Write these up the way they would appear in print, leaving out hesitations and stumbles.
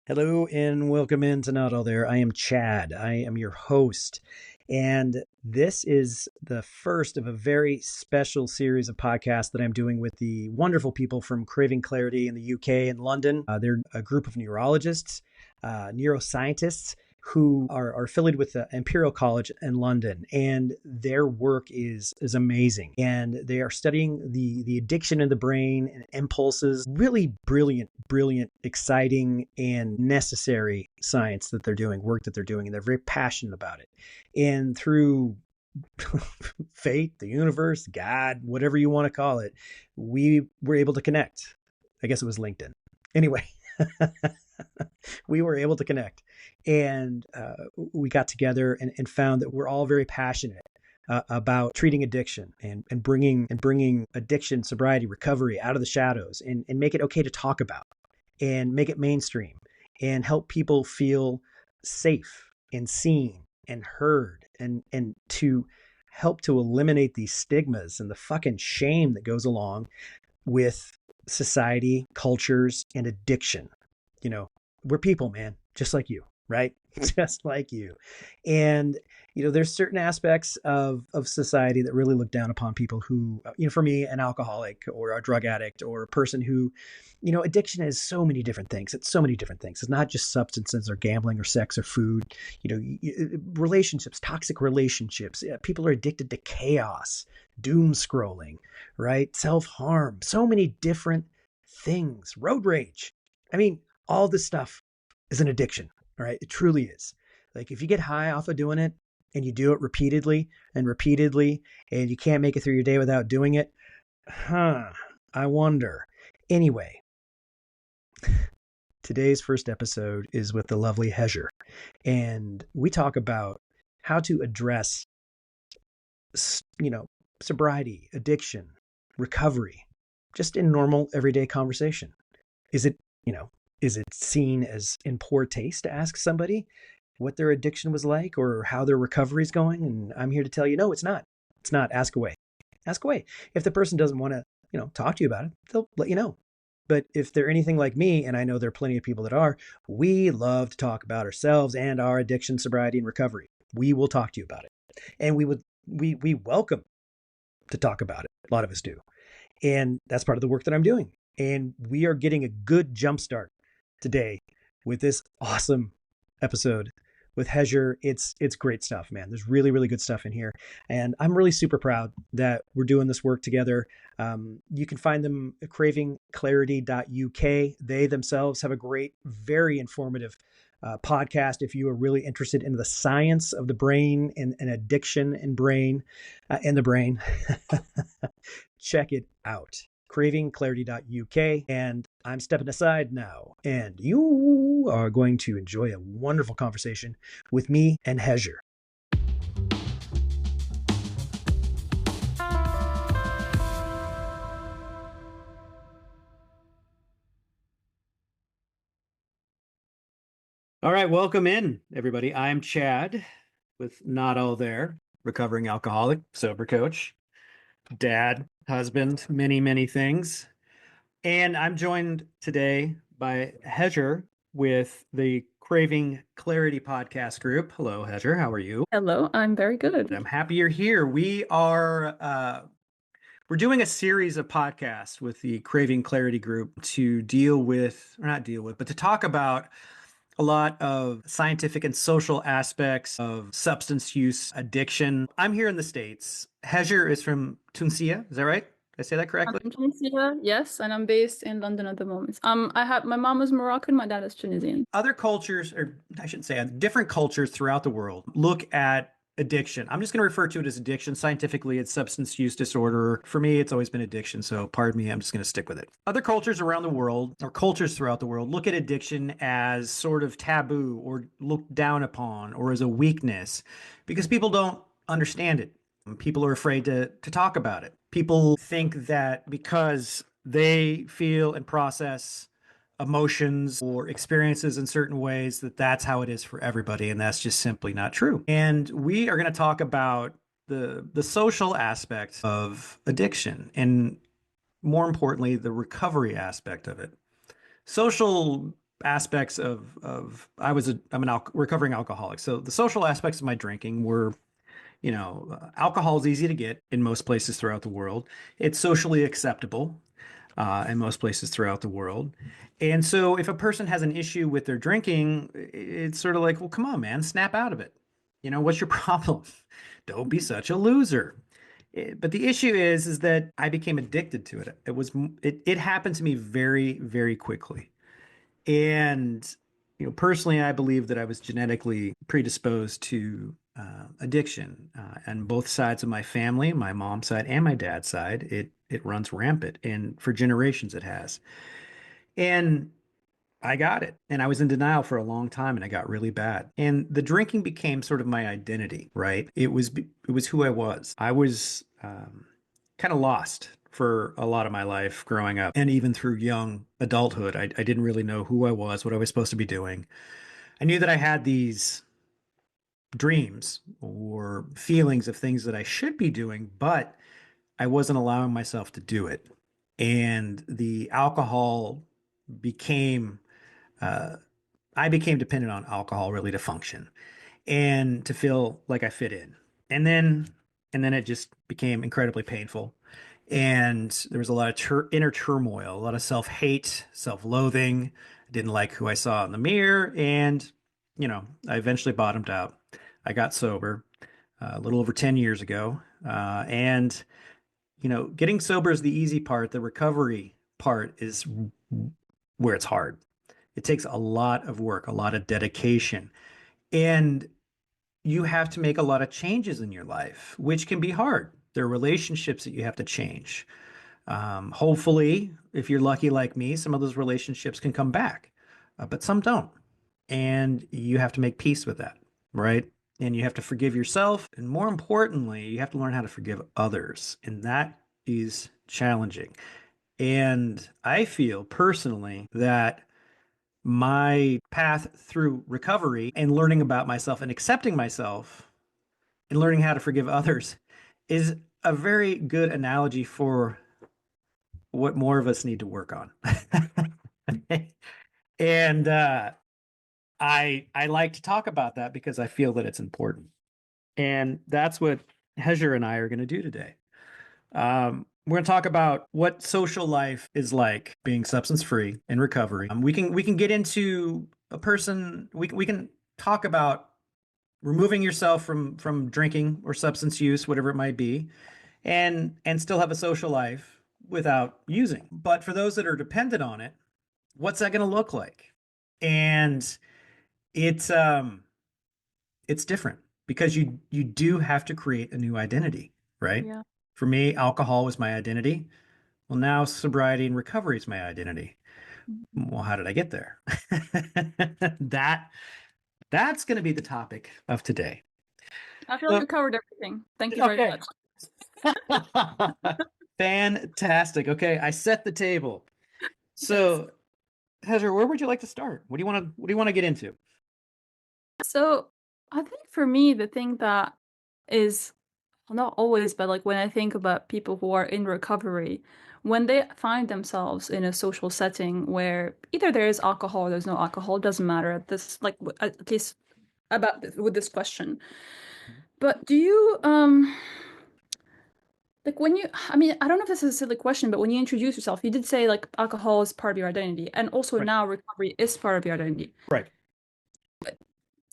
Hello and welcome into Not All There. I am Chad. I am your host. And this is the first of a very special series of podcasts that I'm doing with the wonderful people from Craving Clarity in the UK and London. They're a group of neurologists, neuroscientists who are affiliated with the Imperial College in London, and their work is amazing. And they are studying the addiction in the brain and impulses. Really brilliant, exciting, and necessary science that they're doing, work that they're doing, and they're very passionate about it. And through fate, the universe, God, whatever you want to call it, we were able to connect. I guess it was LinkedIn. Anyway, we were able to connect, and we got together and found that we're all very passionate about treating addiction and bringing addiction, sobriety, recovery out of the shadows and make it okay to talk about and make it mainstream and help people feel safe and seen and heard and to help to eliminate these stigmas and the fucking shame that goes along with society, cultures, and addiction. You know, we're people, man, just like you, right? Just like you. And, there's certain aspects of society that really look down upon people who, for me, an alcoholic or a drug addict or a person who, addiction is so many different things. It's so many different things. It's not just substances or gambling or sex or food, relationships, toxic relationships. People are addicted to chaos, doom scrolling, right? Self-harm, so many different things, road rage. I mean, all this stuff is an addiction, right? It truly is. Like if you get high off of doing it and you do it repeatedly and repeatedly and you can't make it through your day without doing it, I wonder. Anyway, today's first episode is with the lovely Hajer, and we talk about how to address, sobriety, addiction, recovery, just in normal everyday conversation. Is it, is it seen as in poor taste to ask somebody what their addiction was like or how their recovery is going? And I'm here to tell you, no, it's not. It's not. Ask away. Ask away. If the person doesn't want to, talk to you about it, they'll let you know. But if they're anything like me, and I know there are plenty of people that are, we love to talk about ourselves and our addiction, sobriety, and recovery. We will talk to you about it. And we welcome to talk about it. A lot of us do. And that's part of the work that I'm doing. And we are getting a good jumpstart today with this awesome episode with Hajer. It's great stuff, man. There's really good stuff in here. And I'm really super proud that we're doing this work together. You can find them at cravingclarity.uk. They themselves have a great, very informative podcast if you are really interested in the science of the brain and addiction and brain and the brain. Check it out. Cravingclarity.uk. And I'm stepping aside now, and you are going to enjoy a wonderful conversation with me and Hajer. All right, welcome in, everybody. I'm Chad with Not All There, recovering alcoholic, sober coach, dad, husband, many things. And I'm joined today by Hajer with the Craving Clarity podcast group. Hello, Hajer. How are you? Hello, I'm very good. I'm happy you're here. We're doing a series of podcasts with the Craving Clarity group to but to talk about a lot of scientific and social aspects of substance use addiction. I'm here in the States. Hajer is from Tunisia. Is that right? Did I say that correctly? I'm from Tunisia, yes, and I'm based in London at the moment. My mom is Moroccan, my dad is Tunisian. Other cultures, or I shouldn't say, different cultures throughout the world look at addiction. I'm just going to refer to it as addiction. Scientifically, it's substance use disorder. For me, it's always been addiction. So pardon me, I'm just going to stick with it. Other cultures around the world, or cultures throughout the world, look at addiction as sort of taboo or looked down upon or as a weakness because people don't understand it. People are afraid to talk about it. People think that because they feel and process emotions or experiences in certain ways that's how it is for everybody, and that's just simply not true. And we are going to talk about the social aspect of addiction and more importantly the recovery aspect of it. Social aspects of I'm an recovering alcoholic. So the social aspects of my drinking were, alcohol is easy to get in most places throughout the world. It's socially acceptable in most places throughout the world. And so if a person has an issue with their drinking, it's sort of like, well, come on, man, snap out of it. What's your problem? Don't be such a loser. But the issue is that I became addicted to it. It happened to me very, very quickly. And personally, I believe that I was genetically predisposed to addiction. And both sides of my family, my mom's side and my dad's side, it runs rampant, and for generations it has. And I got it, and I was in denial for a long time, and I got really bad. And the drinking became sort of my identity, right? It was who I was. I was kind of lost for a lot of my life growing up, and even through young adulthood. I didn't really know who I was, what I was supposed to be doing. I knew that I had these dreams or feelings of things that I should be doing, but I wasn't allowing myself to do it. And the alcohol became, uh, I became dependent on alcohol really to function and to feel like I fit in. And then, and then it just became incredibly painful. And there was a lot of inner turmoil, a lot of self-hate, self-loathing. I didn't like who I saw in the mirror. And, I eventually bottomed out. I got sober a little over 10 years ago. And getting sober is the easy part. The recovery part is where it's hard. It takes a lot of work, a lot of dedication, and you have to make a lot of changes in your life, which can be hard. There are relationships that you have to change. Hopefully, if you're lucky like me, some of those relationships can come back, but some don't. And you have to make peace with that, right? And you have to forgive yourself. And more importantly, you have to learn how to forgive others. And that is challenging. And I feel personally that my path through recovery and learning about myself and accepting myself and learning how to forgive others is a very good analogy for what more of us need to work on. And I like to talk about that because I feel that it's important. And that's what Hajer and I are going to do today. We're going to talk about what social life is like being substance free in recovery. We can get into a person. We can talk about removing yourself from drinking or substance use, whatever it might be, and still have a social life without using. But for those that are dependent on it, what's that going to look like? And it's it's different because you do have to create a new identity, right? Yeah. For me, alcohol was my identity. Well, now sobriety and recovery is my identity. Well, how did I get there? that that's going to be the topic of today. I feel like So, you covered everything. Thank you very okay. much. Fantastic. Okay, I set the table. Yes. So, Hezra, where would you like to start? What do you want to get into? So I think for me, the thing that is, well, not always, but like when I think about people who are in recovery, when they find themselves in a social setting where either there is alcohol or there's no alcohol, doesn't matter at this, like at least about with this question. But do you like when you, I mean, I don't know if this is a silly question, but when you introduce yourself, you did say like alcohol is part of your identity, and also Right. now recovery is part of your identity. Right.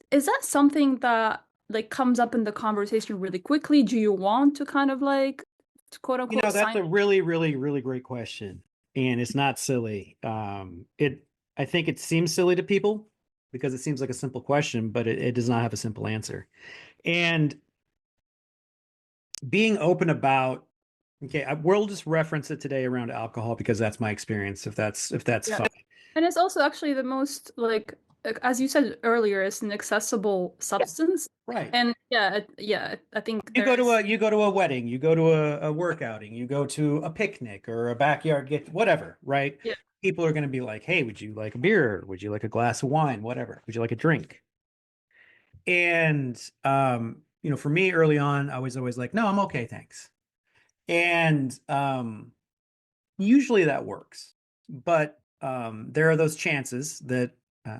Is that something that like comes up in the conversation really quickly? Do you want to kind of like quote unquote That's sign? a really, really, really great question. And it's not silly. I think it seems silly to people because it seems like a simple question, but it does not have a simple answer. And being open about, okay, we'll just reference it today around alcohol because that's my experience, if that's Yeah. fine. And it's also actually the most like, as you said earlier, it's an accessible substance. Right. And yeah, yeah, I think You go to there's a wedding, you go to a work outing, you go to a picnic or a backyard get whatever, right? yeah. People are going to be like, "Hey, would you like a beer? Would you like a glass of wine? Whatever. Would you like a drink?" And for me early on, I was always like, "No, I'm okay, thanks." And usually that works. But there are those chances that,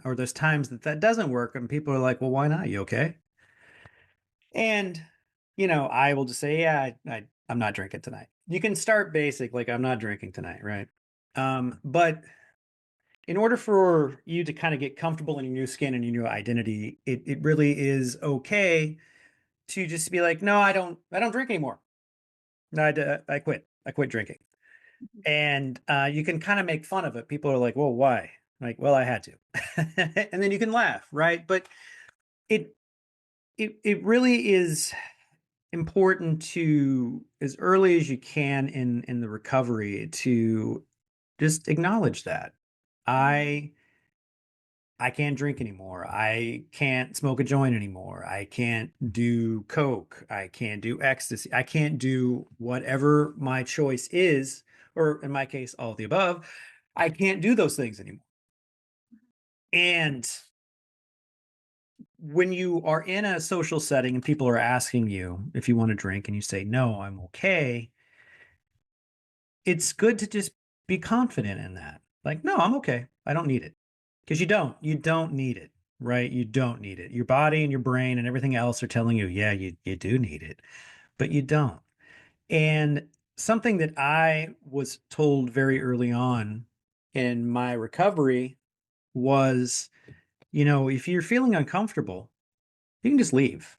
or those times that that doesn't work, and people are like, "Well, why not? You okay?" And I will just say, "Yeah, I'm not drinking tonight." You can start basic, like, "I'm not drinking tonight," right? But in order for you to kind of get comfortable in your new skin and your new identity, it really is okay to just be like, "No, I don't drink anymore. No, I quit. I quit drinking." And you can kind of make fun of it. People are like, "Well, why?" Like, "Well, I had to," and then you can laugh, right? But it it really is important to, as early as you can in the recovery, to just acknowledge that Mhm. I I can't drink anymore. I can't smoke a joint anymore. I can't do coke. I can't do ecstasy. I can't do whatever my choice is, or in my case, all of the above. I can't do those things anymore. And when you are in a social setting and people are asking you if you want to drink and you say, "No, I'm okay," it's good to just be confident in that. Like, "No, I'm okay. I don't need it." Because you don't need it, right? You don't need it. Your body and your brain and everything else are telling you, yeah, you do need it, but you don't. And something that I was told very early on in my recovery was, if you're feeling uncomfortable, you can just leave,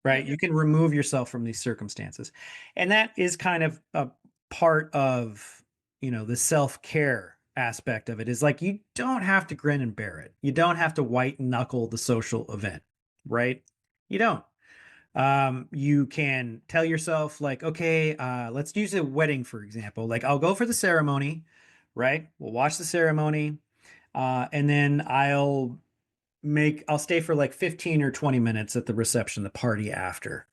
right? Yeah. You can remove yourself from these circumstances. And that is kind of a part of, the self-care aspect of it, is like, you don't have to grin and bear it. You don't have to white knuckle the social event, right? You don't. You can tell yourself, like, okay, let's use a wedding, for example. Like, I'll go for the ceremony, right? We'll watch the ceremony. And then I'll stay for like 15 or 20 minutes at the reception, the party after.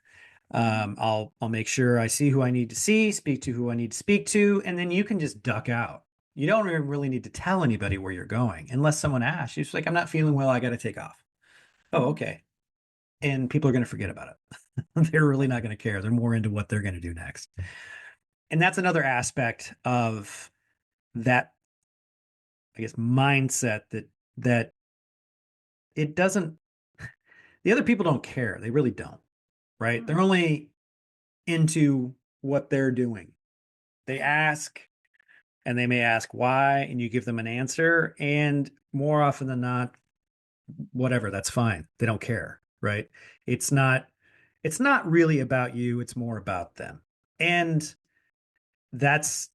Mhm. I'll make sure I see who I need to see, speak to who I need to speak to, and then you can just duck out. You don't even really need to tell anybody where you're going unless someone asks. You're just like, "I'm not feeling well. I got to take off." "Oh, Mhm. okay." And people are going to forget about it. They're really not going to care. They're more into what they're going to do next. And that's another aspect of that, I guess, mindset, that it doesn't, the other people don't care. They really don't, right? They're Mhm. only into what they're doing. They ask, and they may ask why, and you give them an answer. And more often than not, whatever, that's fine. They don't care, right? It's not, it's not really about you. It's more about them. And that's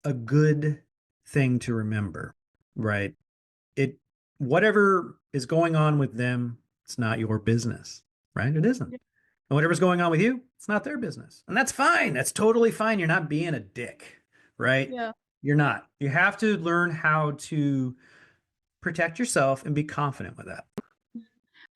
a good thing to remember, right? It, whatever is going on with them, it's not your business, right? It isn't. Yeah. And whatever's going on with you, it's not their business. And that's fine. That's totally fine. You're not being a dick, right? Yeah. You're not. You have to learn how to protect yourself and be confident with that.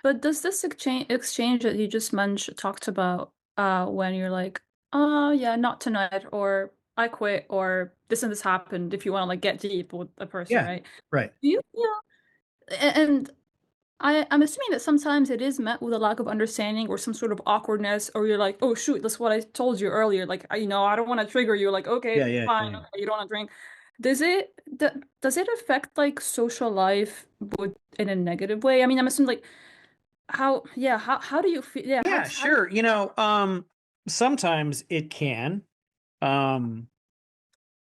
But does this exchange that you just mentioned talked about when you're like, oh yeah, not tonight, or I quit, or this and this happened, if you want to like get deep with a person, Yeah, right? right. Do you feel and I'm assuming that sometimes it is met with a lack of understanding or some sort of awkwardness, or you're like, oh shoot, that's what I told you earlier. Like, I don't want to trigger you. Like, Yeah, okay, yeah, fine, yeah. okay, you don't want to drink. Does it affect like social life with in a negative way? I mean, I'm assuming like how do you feel? Yeah, Yeah, how do you sure. Sometimes it can. Um,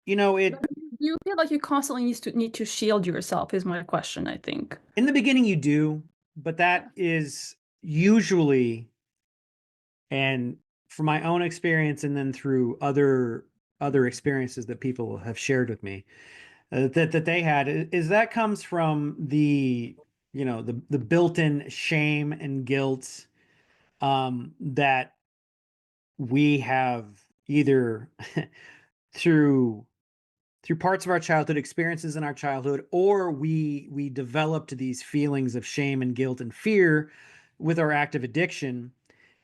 it, do you feel like you constantly need to shield yourself? Is my question, I think. in the beginning you do, but Yeah. that is usually, and from my own experience and then through other experiences that people have shared with me, that they had, is that comes from the built-in shame and guilt, that we have, either through parts of our childhood, experiences in our childhood, or we developed these feelings of shame and guilt and fear with our active addiction,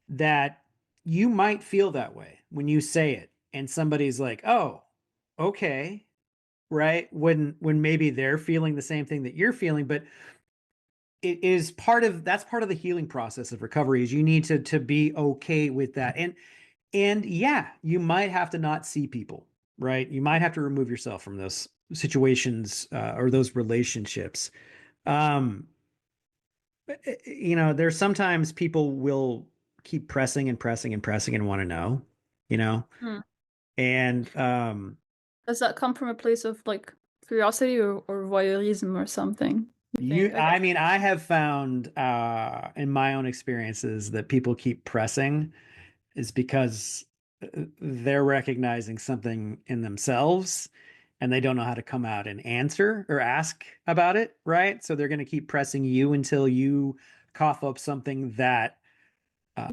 that you might feel that way when you say it and somebody's like, "Oh, okay," right? When maybe they're feeling the same thing that you're feeling. But it is that's part of the healing process of recovery, is you need to be okay with that. And yeah, you might have to not see people, right? You might have to remove yourself from this situations or those relationships. Um, there's sometimes people will keep pressing and pressing and pressing and want to know, you know, Hmm. and Does that come from a place of like curiosity or voyeurism or something? You think? I I guess. mean, I have found in my own experiences that people keep pressing is because they're recognizing something in themselves and they don't know how to come out and answer or ask about it, right? So they're going to keep pressing you until you cough up something that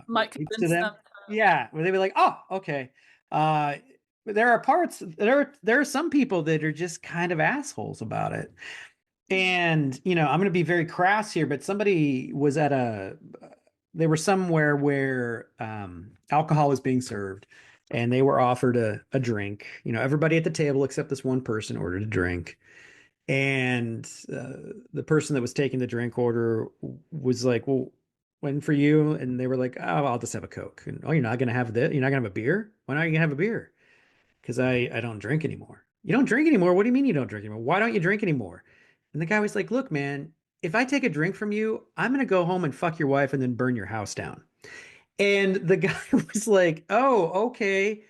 Might relates to convince them. them. Yeah, where they be like, "Oh, okay." Uh, there are parts there are some people that are just kind of assholes about it. And, I'm going to be very crass here, but somebody was they were somewhere where alcohol was being served and they were offered a drink. Everybody at the table except this one person ordered a drink. And the person that was taking the drink order was like, well, when for you? And they were like, oh, I'll just have a Coke. And, oh, you're not going to have this? You're not going to have a beer? Why not you going to have a beer? Because I don't drink anymore. You don't drink anymore? What do you mean you don't drink anymore? Why don't you drink anymore? And the guy was like, look, man, if I take a drink from you, I'm going to go home and fuck your wife and then burn your house down. And the guy was like, oh, okay.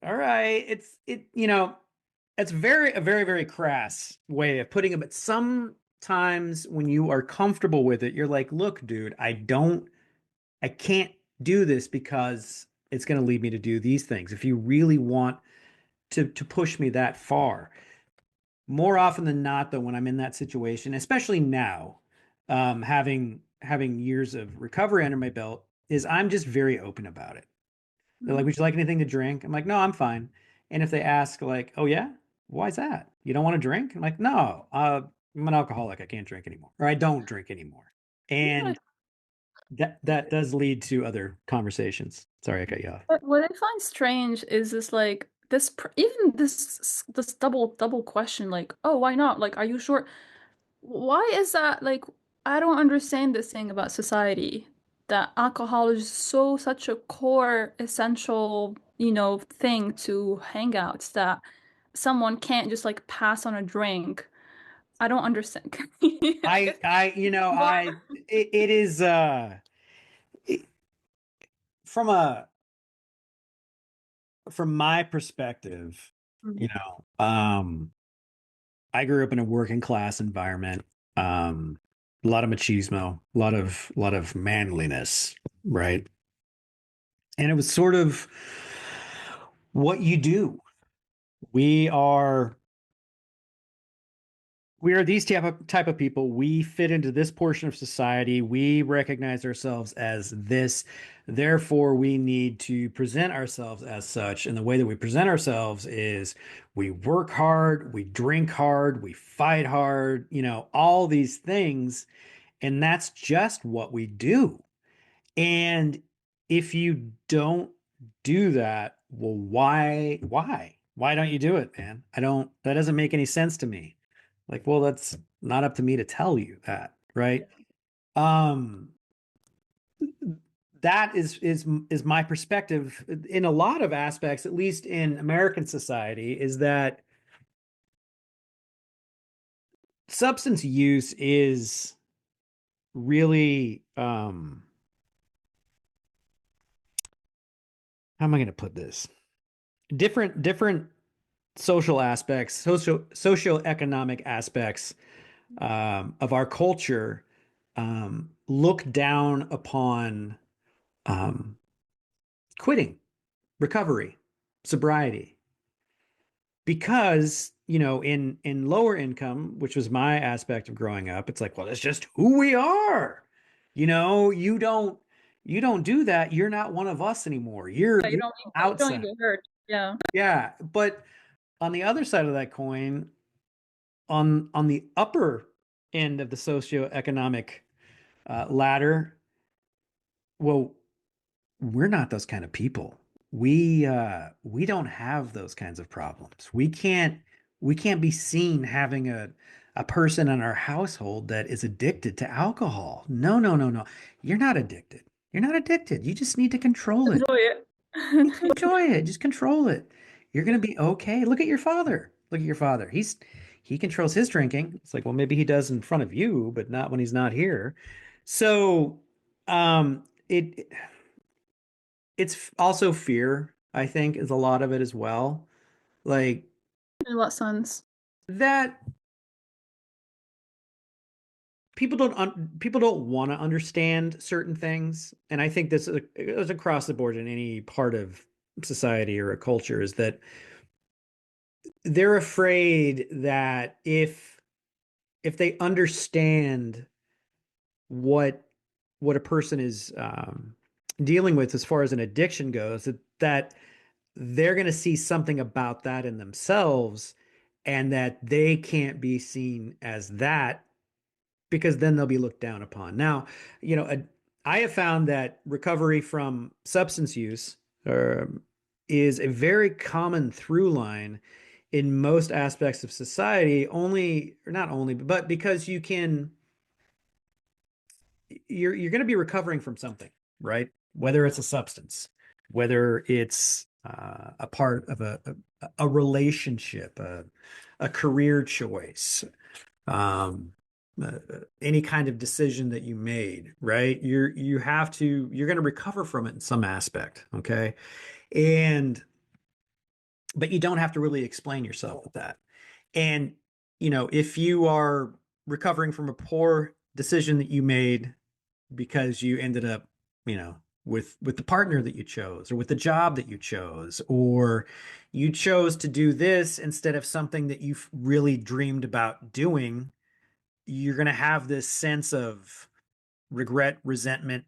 All right. It's a very, very crass way of putting it. But sometimes when you are comfortable with it, you're like, look, dude, I can't do this because it's going to lead me to do these things. If you really want to push me that far. More often than not, though, when I'm in that situation, especially now, having years of recovery under my belt, is I'm just very open about it. They're like, Mhm. "Would you like anything to drink?" I'm like, "No, I'm fine." And if they ask, like, "Oh yeah, why is that? You don't want to drink?" I'm like, "No, I'm an alcoholic. I can't drink anymore, or I don't drink anymore." Yeah. And that does lead to other conversations. Sorry, I cut you off. But what I find strange is this like even this double question like, oh, why not? Like, are you sure? Why is that? Like, I don't understand this thing about society that alcohol is so such a core essential, thing to hangouts that someone can't just like pass on a drink. I don't understand. I guess I, you know, more. it is, it- from from my perspective, Mhm. you know, um, I grew up in a working class environment. A lot of machismo, a lot of manliness, right? And it was sort of what you do. We are we are these type of people. We fit into this portion of society. We recognize ourselves as this. Therefore, we need to present ourselves as such. And the way that we present ourselves is we work hard, we drink hard, we fight hard, all these things. And that's just what we do. And if you don't do that, well, why? Why? Why don't you do it, man? That doesn't make any sense to me. Like, well, that's not up to me to tell you that, right? Um, that is my perspective in a lot of aspects, at least in American society, is that substance use is really how am I going to put this? Different social aspects, socioeconomic aspects of our culture look down upon um, quitting, recovery, sobriety, because in lower income, which was my aspect of growing up, it's like, well, that's just who we are. You don't do that. You're not one of us anymore. You're Yeah, you're you don't need outside. to hurt. Yeah. Yeah, but on the other side of that coin, on the upper end of the socioeconomic ladder, well, we're not those kind of people. We don't have those kinds of problems. We can't be seen having a person in our household that is addicted to alcohol. No, no, no, no. You're not addicted. You're not addicted. You just need to control it. Enjoy it. Enjoy it. Just control it. You're going to be okay. Look at your father. Look at your father. He's he controls his drinking. It's like, well, maybe he does in front of you, but not when he's not here. So, it's also fear, I think, is a lot of it as well. Like In what sense? that people don't want to understand certain things, and I think this is across the board in any part of society or a culture is that they're afraid that if they understand what what a person is dealing with as far as an addiction goes, that they're going to see something about that in themselves, and that they can't be seen as that because then they'll be looked down upon. Now, I have found that recovery from substance use is a very common through line in most aspects of society, only, or not only, but because you're going to be recovering from something, right? Whether it's a substance, whether it's a part of a relationship, a career choice, um, any kind of decision that you made, right? You're going to recover from it in some aspect, okay? And but you don't have to really explain yourself with that. And if you are recovering from a poor decision that you made because you ended up, with the partner that you chose or with the job that you chose, or you chose to do this instead of something that you've really dreamed about doing, you're going to have this sense of regret, resentment,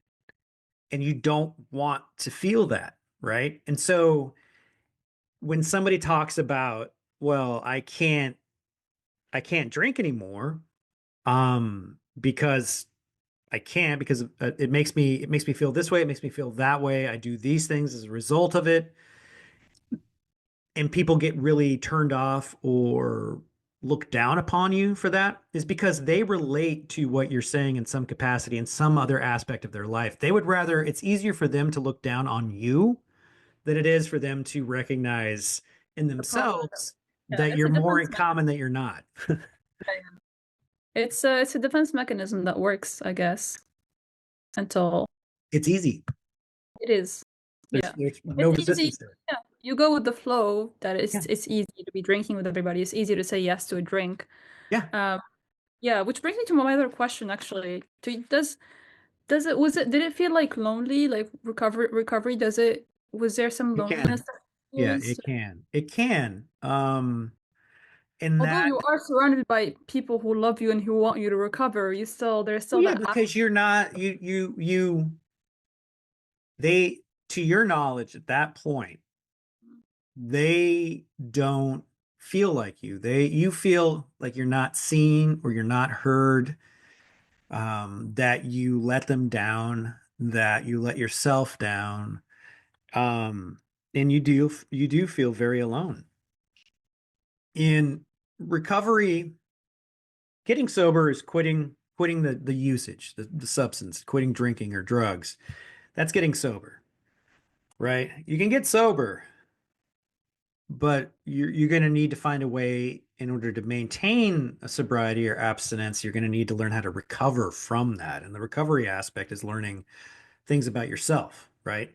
and you don't want to feel that, right? And so when somebody talks about, well, I can't drink anymore, because I can't, because it makes me feel this way, it makes me feel that way. I do these things as a result of it, and people get really turned off or look down upon you for that, is because they relate to what you're saying in some capacity in some other aspect of their life. They would rather, it's easier for them to look down on you than it is for them to recognize in The problem. themselves Yeah, that it's you're a more defense in mechanism. common that you're not. It's a defense mechanism that works, I guess, until It's easy. it is. There's Yeah. there's no It's easy. resistance there. Yeah. You go with the flow that Yeah. it's easy to be drinking with everybody. It's easy to say yes to a drink. Yeah. Um, yeah, which brings me to my other question actually. Does it was it did it feel like lonely, like recovery? Was there some It loneliness can. that you Yeah, experienced? it can. It can. In Although that, you are surrounded by people who love you and who want you to recover, there's well, still yeah, that because you're not they, to your knowledge at that point, they don't feel like you. You feel like you're not seen or you're not heard, that you let them down, that you let yourself down, um, and you do feel very alone. In recovery, getting sober is quitting the usage, the substance, quitting drinking or drugs. That's getting sober, right? You can get sober, but you're going to need to find a way in order to maintain a sobriety or abstinence. You're going to need to learn how to recover from that. And the recovery aspect is learning things about yourself, right?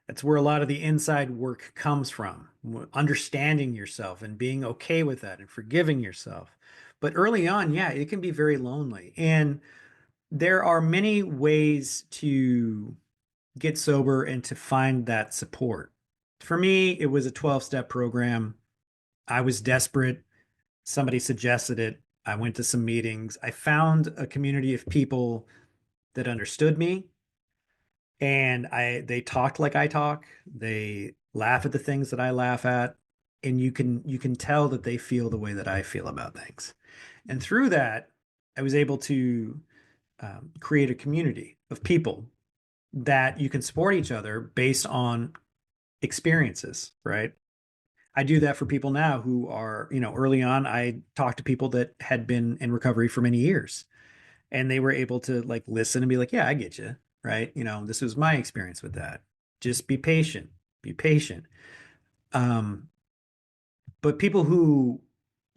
That's where a lot of the inside work comes from, understanding yourself and being okay with that and forgiving yourself. But early on, yeah, it can be very lonely. And there are many ways to get sober and to find that support. For me, it was a 12-step program. I was desperate. Somebody suggested it. I went to some meetings. I found a community of people that understood me, and they talked like I talk. They laugh at the things that I laugh at, and you can tell that they feel the way that I feel about things. And through that, I was able to create a community of people that you can support each other based on experiences, right? I do that for people now who are, early on, I talked to people that had been in recovery for many years, and they were able to like listen and be like, yeah, I get you, right? This was my experience with that. Just be patient, be patient. Um, but people who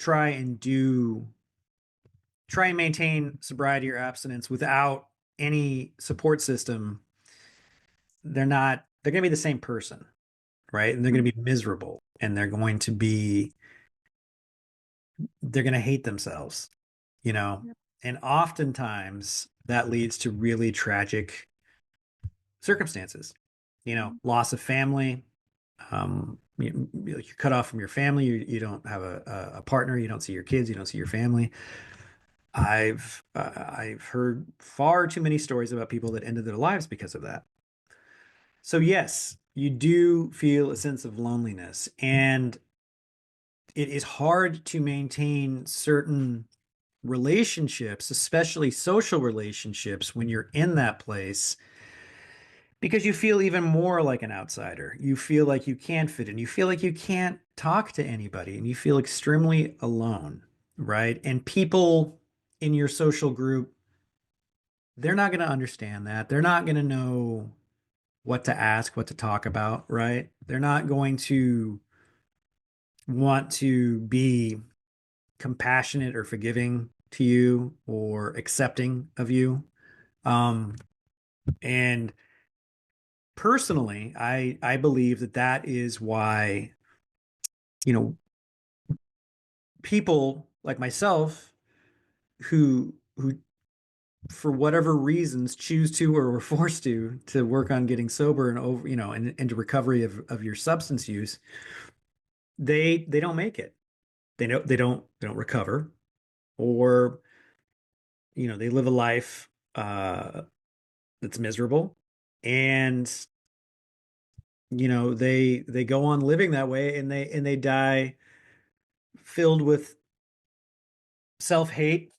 try and do try and maintain sobriety or abstinence without any support system, they're going to be the same person, right? And they're going Mm. to be miserable and they're going to hate themselves, you know? Yep. And oftentimes that leads to really tragic circumstances, Mm. loss of family. You're cut off from your family. You don't have a partner. You don't see your kids. You don't see your family. I've heard far too many stories about people that ended their lives because of that. So yes, you do feel a sense of loneliness, and it is hard to maintain certain relationships, especially social relationships, when you're in that place because you feel even more like an outsider. You feel like you can't fit in. You feel like you can't talk to anybody and you feel extremely alone, right? And people in your social group, they're not going to understand that. They're not going to know what to ask, what to talk about, right? They're not going to want to be compassionate or forgiving to you or accepting of you. Um, and personally, I believe that that is why, you know, people like myself who for whatever reasons choose to or were forced to work on getting sober and over, and into recovery of your substance use, they don't make it. They don't recover, or they live a life that's miserable, and they go on living that way, and they die filled with self-hate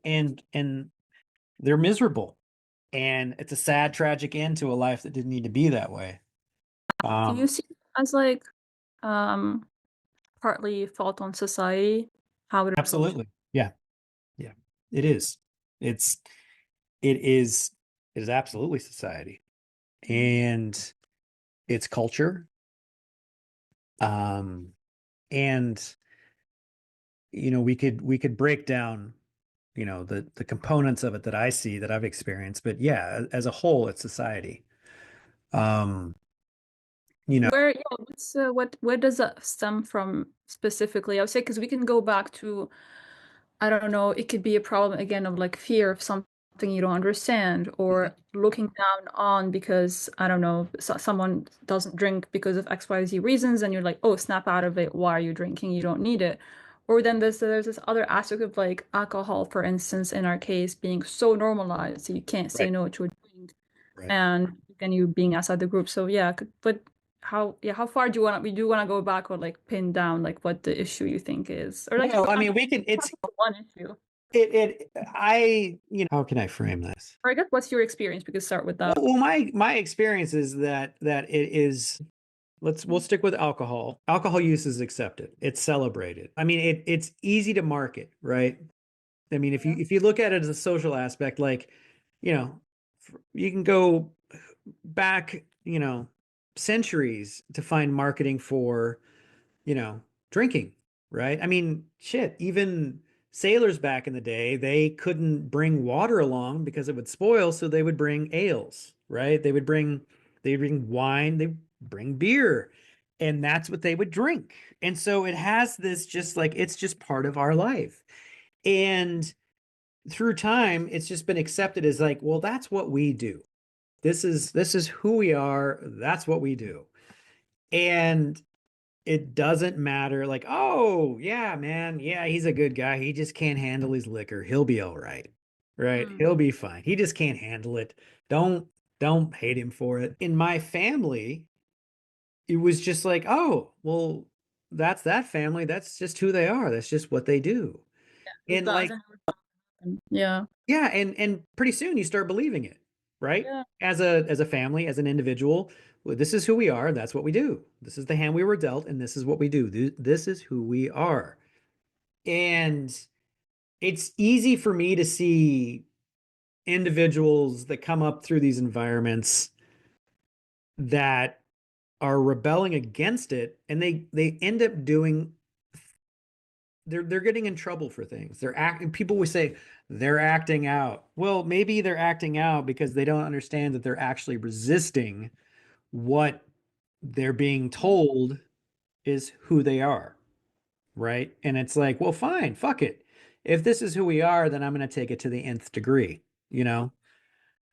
and they're miserable. And it's a sad, tragic end to a life that didn't need to be that way. Do you Um, see it as like um partly fault on society? How it approaches? Absolutely. Yeah. Yeah. It is. It's it is it is absolutely society and it's culture. Um, and we could break down, the components of it that I see that I've experienced, but yeah, as a whole, it's society. Um, you know, Where, yeah, where does that stem from specifically? I would say because we can go back to, I don't know, it could be a problem again of like fear of something you don't understand, or looking down on because I don't know, someone doesn't drink because of XYZ reasons, and you're like, oh, snap out of it. Why are you drinking? You don't need it. Or then there's this other aspect of like alcohol, for instance, in our case, being so normalized, so you can't say right, no to a drink, right. and again, you being outside the group. So yeah, but how far do you want? We do want to go back or like pin down like what the issue you think is, or like Well, I I'm mean, we can, talking about one issue. how can I frame this? Or I guess what's your experience? We could start with that. Well, my experience is that it is. We'll stick with alcohol. Alcohol use is accepted. It's celebrated. I mean, it's easy to market, right? I mean, if you Yeah. if you look at it as a social aspect, like, you know, you can go back, centuries to find marketing for, you know, drinking, right? I mean, shit, even sailors back in the day, they couldn't bring water along because it would spoil, so they would bring ales, right? They would bring wine, they bring beer, and that's what they would drink. And so it has this just like it's just part of our life. And through time, it's just been accepted as like, well, that's what we do. This is who we are. That's what we do. And it doesn't matter like, oh yeah, man, yeah, he's a good guy, he just can't handle his liquor, he'll be all right, right, Hmm. he'll be fine, he just can't handle it. Don't hate him for it. In my family, it was just like, oh well, that's that family, that's just who they are, that's just what they do. Is And that like, hasn't happened? Yeah. yeah, and pretty soon you start believing it, right? Yeah. As a family, as an individual, well, this is who we are, that's what we do. This is the hand we were dealt, and this is what we do. This is who we are. And it's easy for me to see individuals that come up through these environments that are rebelling against it, and they end up doing they're getting in trouble for things. They're acting, people would say they're acting out. Well, maybe they're acting out because they don't understand that they're actually resisting what they're being told is who they are, right? And it's like, well, fine, fuck it. If this is who we are, then I'm going to take it to the nth degree, you know?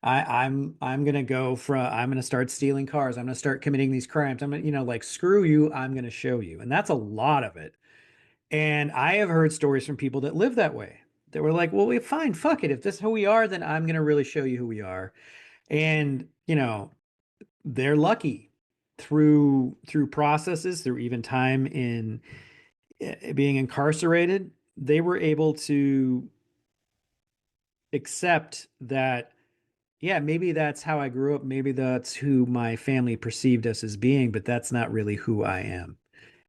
I'm gonna go from I'm gonna start stealing cars. I'm gonna start committing these crimes. I'm gonna, like screw you, I'm gonna show you. And that's a lot of it. And I have heard stories from people that live that way. That were like, well, we fine, fuck it. If this is who we are, then I'm gonna really show you who we are. And, they're lucky through processes, through even time in being incarcerated, they were able to accept that, yeah, maybe that's how I grew up. Maybe that's who my family perceived us as being, but that's not really who I am.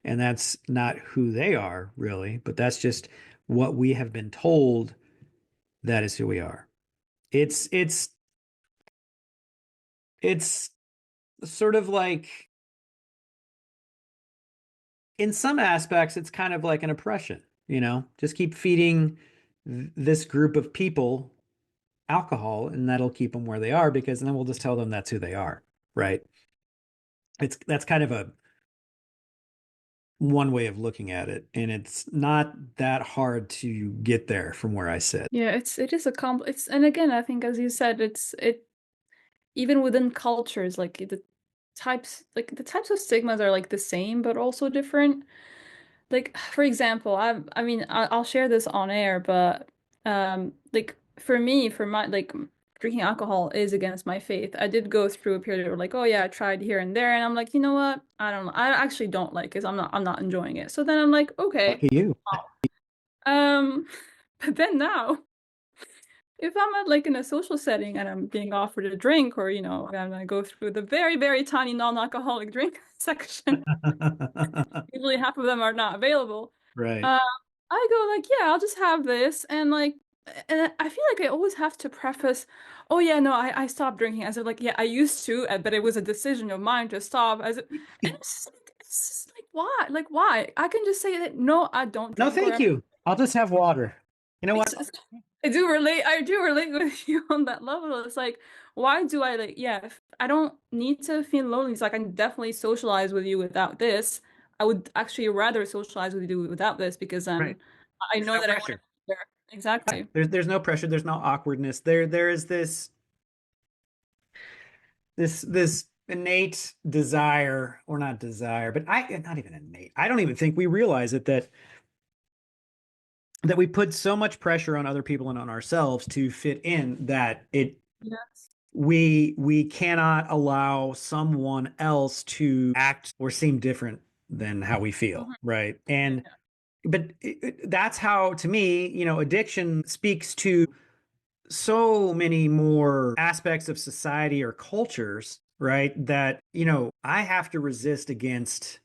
And that's not who they are, really, but that's just what we have been told that is who we are. It's sort of like, in some aspects, it's kind of like an oppression, just keep feeding this group of people alcohol and that'll keep them where they are because then we'll just tell them that's who they are, right? That's kind of a one way of looking at it, and it's not that hard to get there from where I sit. Yeah, it is a it's, and again, I think as you said, it even within cultures, like the types of stigmas are like the same but also different. Like for example, I mean I'll share this on air, but like for me, for my like drinking alcohol is against my faith. I did go through a period where like, oh yeah, I tried here and there, and I'm like, you know what? I don't know. I actually don't like it. I'm not enjoying it. So then I'm like, okay. Lucky you. Um, but then now, if I'm at like in a social setting and I'm being offered a drink, or I'm gonna go through the very, very tiny non-alcoholic drink section, usually half of them are not available. Right. Uh, I go like, yeah, I'll just have this, and I feel like I always have to preface, oh yeah, no, I stopped drinking. I said like, yeah, I used to, but it was a decision of mine to stop. And it's just like, why? Like, why? I can just say that no, I don't No, drink, or thank you. I'll just have water. You know what? it's, I do relate with you on that level. It's like, why do I like, yeah, if I don't need to feel lonely. It's like I can definitely socialize with you without this. I would actually rather socialize with you without this because Right. then I There's know no that I want to pressure. be there. Exactly. There's no pressure. There's no awkwardness. There is this innate desire, or not desire, but I not even innate. I don't even think we realize it that we put so much pressure on other people and on ourselves to fit in that Yes. we cannot allow someone else to act or seem different than how we feel, Mhm. right? And but that's how, to me, addiction speaks to so many more aspects of society or cultures, right? That, I have to resist against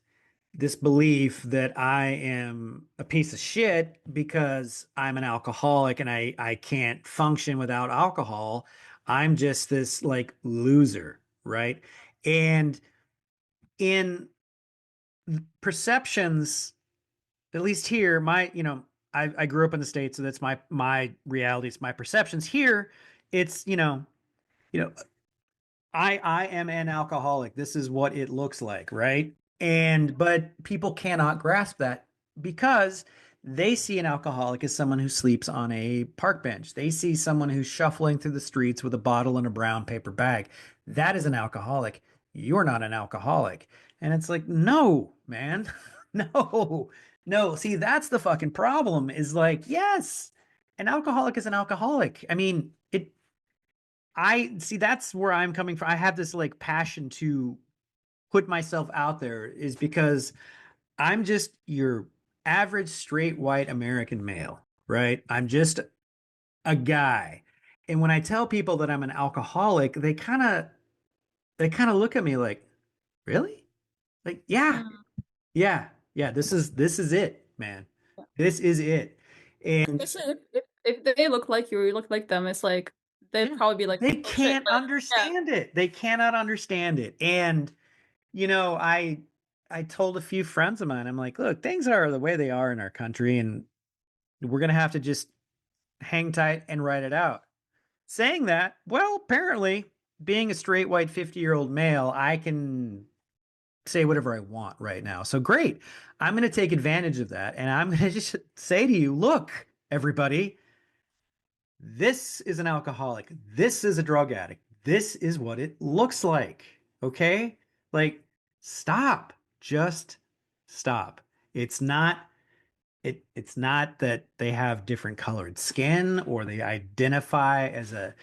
this belief that I am a piece of shit because I'm an alcoholic and I can't function without alcohol. I'm just this like loser, right? And in perceptions, at least here, I grew up in the States, so that's my reality, it's my perceptions. Here, it's, you know, I am an alcoholic. This is what it looks like, right? And but people cannot grasp that because they see an alcoholic as someone who sleeps on a park bench. They see someone who's shuffling through the streets with a bottle and a brown paper bag. That is an alcoholic. You're not an alcoholic. And it's like, no, man. No. No. See, that's the fucking problem, is like, yes, an alcoholic is an alcoholic. I mean, I see, that's where I'm coming from. I have this like passion to put myself out there, is because I'm just your average straight white American male, right? I'm just a guy. And when I tell people that I'm an alcoholic, they kind of look at me like, "Really?" Like, "Yeah. Mm. Yeah. Yeah, this is it, man. This is it." And Especially if they look like you or you look like them, it's like they'd yeah, probably be like, they oh shit, can't like, yeah. understand it. They cannot understand it. And I told a few friends of mine, I'm like, look, things are the way they are in our country, and We're going to have to just hang tight and write it out. Saying that, well, apparently, being a straight white 50-year-old male, I can say whatever I want right now. So great. I'm going to take advantage of that. And I'm going to just say to you, look, everybody, this is an alcoholic. This is a drug addict. This is what it looks like. Okay? Like, stop. Just stop. It's not it's not that they have different colored skin or they identify as a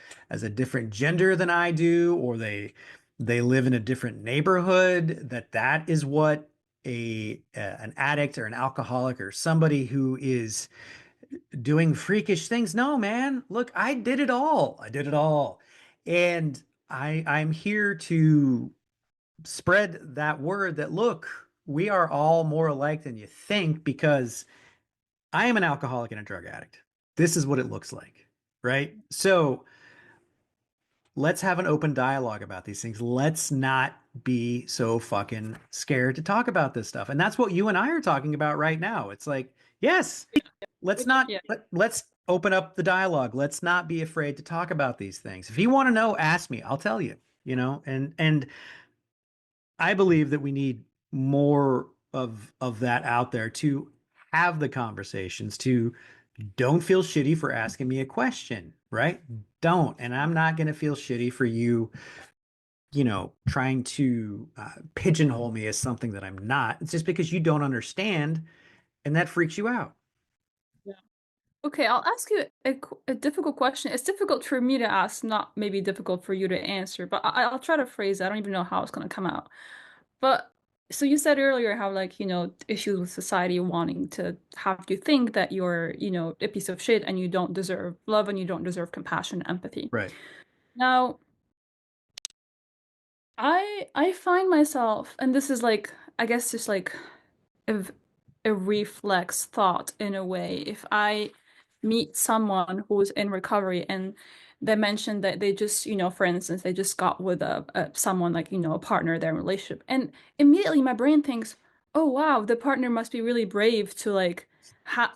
different gender than I do, or they live in a different neighborhood, that is what an addict or an alcoholic or somebody who is doing freakish things. No, man, look, I did it all. I did it all. And I'm here to spread that word that look, we are all more alike than you think, because I am an alcoholic and a drug addict. This is what it looks like, right? So let's have an open dialogue about these things. Let's not be so fucking scared to talk about this stuff. And that's what you and I are talking about right now. It's like, yes, let's not Yeah. let's open up the dialogue. Let's not be afraid to talk about these things. If you want to know, ask me. I'll tell you, and I believe that we need more of that out there to have the conversations, to don't feel shitty for asking me a question, right? Don't. And I'm not going to feel shitty for you, trying to pigeonhole me as something that I'm not. It's just because you don't understand and that freaks you out. Yeah. Okay, I'll ask you a difficult question. It's difficult for me to ask, not maybe difficult for you to answer, but I'll try to phrase it. I don't even know how it's going to come out. But so you said earlier how like, issues with society wanting to have you think that you're, a piece of shit and you don't deserve love and you don't deserve compassion and empathy. Right. Now, I find myself, and this is like, I guess just like a, a reflex thought in a way. If I meet someone who's in recovery and they mentioned that they just, for instance, they just got with a someone like, a partner, their relationship, and immediately my brain thinks, oh wow, the partner must be really brave to like, ha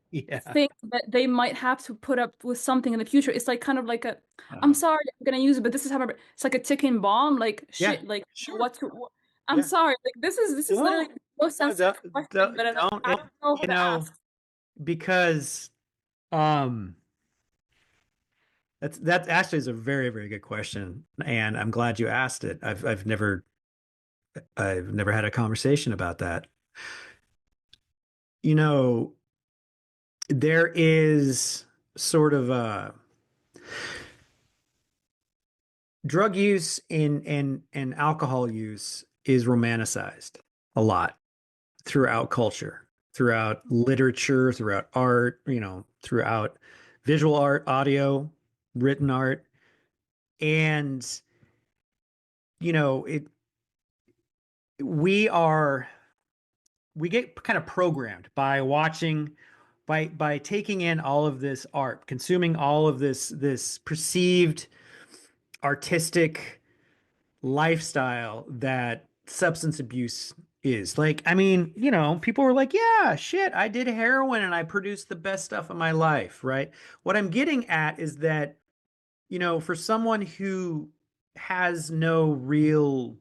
Yeah. think that they might have to put up with something in the future. It's like kind of like I'm Uh, sorry, I'm gonna use it, but this is how it's like a ticking bomb. Like yeah. shit, like Sure. I'm Yeah. sorry, like this is literally No, the most no, sensitive question, but like, don't, I don't know who you to know, ask. because um that's actually is a very, very good question, and I'm glad you asked it. I've never had a conversation about that. You know, there is sort of a drug use and alcohol use is romanticized a lot throughout culture, throughout literature, throughout art, throughout visual art, audio, written art. And, it we are we get kind of programmed by watching by taking in all of this art, consuming all of this perceived artistic lifestyle that substance abuse is. Like, I mean, people were like, yeah, shit, I did heroin and I produced the best stuff of my life, right? What I'm getting at is that, for someone who has no real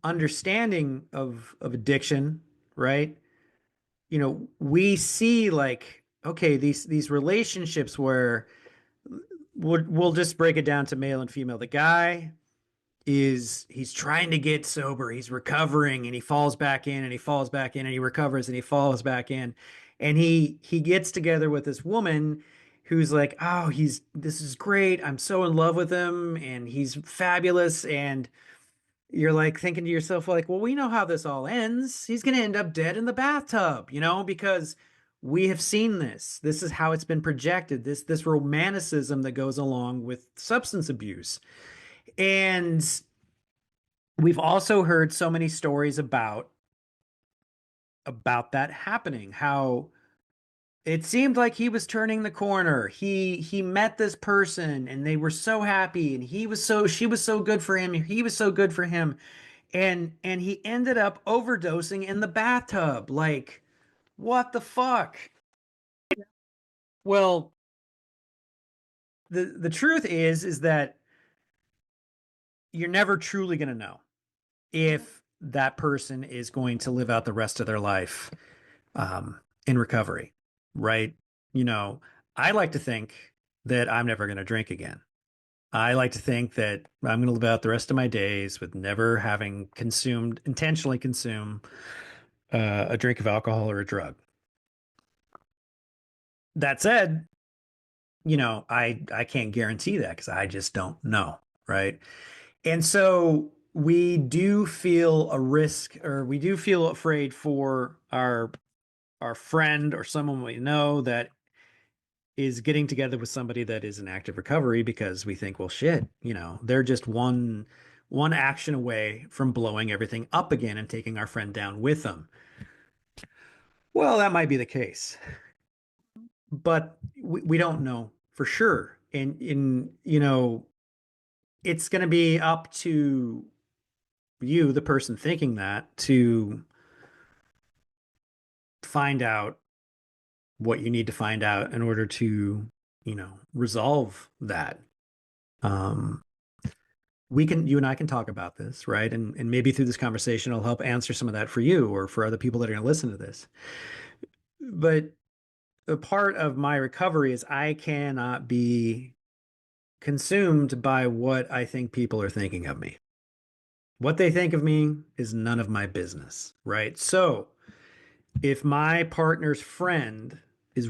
understanding of addiction, right? We see like, okay, these relationships where we'll just break it down to male and female. The guy he's trying to get sober, he's recovering, and he falls back in and he falls back in and he recovers and he falls back in, and he gets together with this woman who's like, oh, this is great, I'm so in love with him and he's fabulous. And you're like thinking to yourself, like, well, we know how this all ends. He's going to end up dead in the bathtub, because we have seen this is how it's been projected, this romanticism that goes along with substance abuse. And we've also heard so many stories about that happening, how it seemed like he was turning the corner. He met this person and they were so happy, and she was so good for him, he was so good for him, and he ended up overdosing in the bathtub. Like, What the fuck? Well, the truth is that you're never truly going to know if that person is going to live out the rest of their life in recovery, right? You know, I like to think that I'm never going to drink again. I like to think that I'm going to live out the rest of my days with never having consumed, intentionally consume a drink of alcohol or a drug. That said, you know, I can't guarantee that because I just don't know, right? And so we do feel a risk, or we do feel afraid for our friend or someone we know that is getting together with somebody that is in active recovery, because we think, well, shit, you know, they're just one action away from blowing everything up again and taking our friend down with them. Well, that might be the case, but we don't know for sure. And in you know, it's going to be up to you, the person thinking that, to find out what you need to find out in order to, you know, resolve that. Um, you and I can talk about this, right? And maybe through this conversation, I'll help answer some of that for you or for other people that are going to listen to this. But a part of my recovery is I cannot be consumed by what I think people are thinking of me. What they think of me is none of my business, right? So if my partner's friend is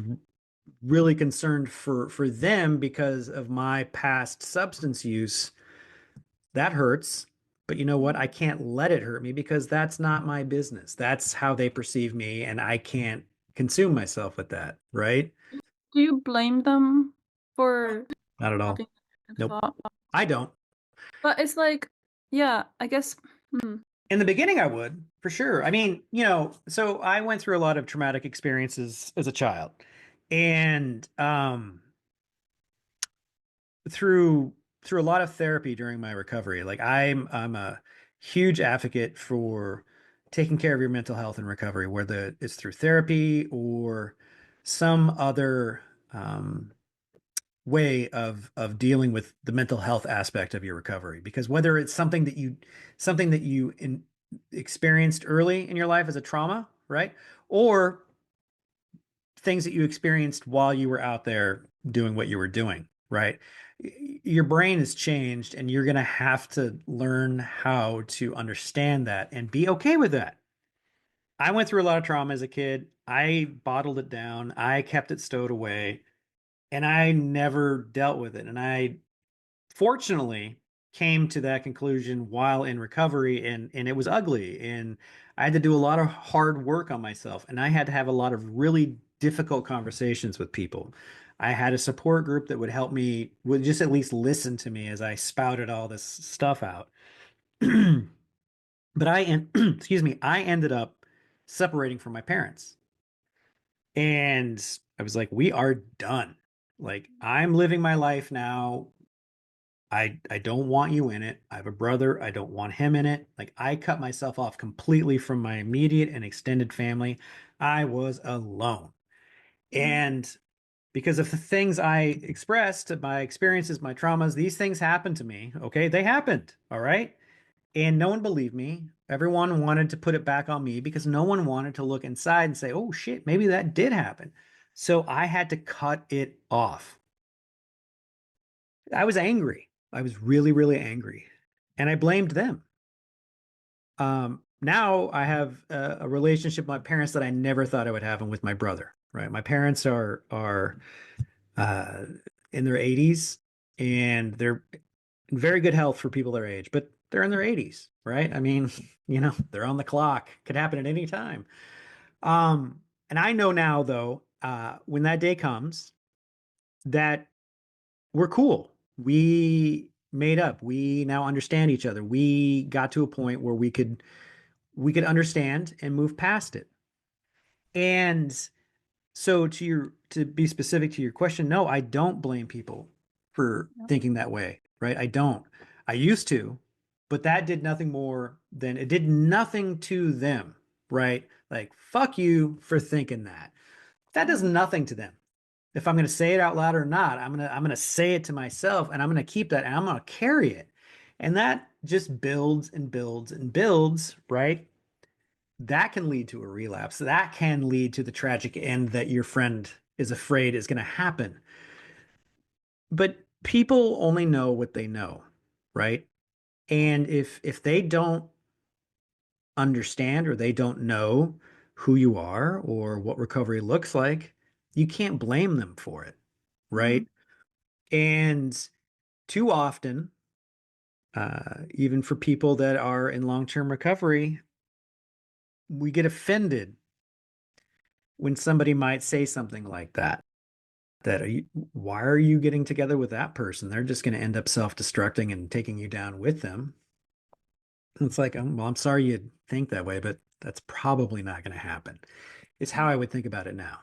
really concerned for them because of my past substance use, that hurts. But you know what? I can't let it hurt me because that's not my business. That's how they perceive me, and I can't consume myself with that, right? Do you blame them for Not at all. having that Nope. thought? I don't. But it's like, yeah, I guess. Hmm. In the beginning, I would, for sure. I mean, you know, so I went through a lot of traumatic experiences as a child. And through through a lot of therapy during my recovery. Like I'm a huge advocate for taking care of your mental health in recovery, whether it's through therapy or some other way of dealing with the mental health aspect of your recovery. Because whether it's something that you experienced early in your life as a trauma, right? Or things that you experienced while you were out there doing what you were doing, right? Your brain has changed and you're going to have to learn how to understand that and be okay with that. I went through a lot of trauma as a kid. I bottled it down. I kept it stowed away and I never dealt with it. And I fortunately came to that conclusion while in recovery, and it was ugly, and I had to do a lot of hard work on myself, and I had to have a lot of really difficult conversations with people. I had a support group that would help me, would just at least listen to me as I spouted all this stuff out. But excuse me, I ended up separating from my parents, and I was like, we are done. Like, I'm living my life now. I don't want you in it. I have a brother. I don't want him in it. Like, I cut myself off completely from my immediate and extended family. I was alone. And because of the things I expressed, my experiences, my traumas, these things happened to me. Okay. They happened. All right. And no one believed me. Everyone wanted to put it back on me because no one wanted to look inside and say, oh shit, maybe that did happen. So I had to cut it off. I was angry. I was really, really angry. And I blamed them. Now I have a relationship with my parents that I never thought I would have, and with my brother. Right, my parents are uh, in their 80s, and they're in very good health for people their age, but they're in their 80s, right? I mean, you know, they're on the clock. Could happen at any time. And I know now, though, when that day comes, that we're cool. We made up. We now understand each other. We got to a point where we could understand and move past it. And so to be specific to your question, no, I don't blame people for Yeah. thinking that way, right? I don't. I used to, but that did nothing more than it did nothing to them, right? Like, fuck you for thinking that. That does Mhm. nothing to them. If I'm going to say it out loud or not, I'm going to say it to myself, and I'm going to keep that, and I'm going to carry it. And that just builds and builds and builds, right? That can lead to a relapse. That can lead to the tragic end that your friend is afraid is going to happen. But people only know what they know, right? And if they don't understand or they don't know who you are or what recovery looks like, you can't blame them for it, Mhm. right? And too often, even for people that are in long-term recovery, we get offended when somebody might say something like that. That are you, why are you getting together with that person? They're just going to end up self-destructing and taking you down with them. It's like, well, I'm sorry you think that way, but that's probably not going to happen. It's how I would think about it now.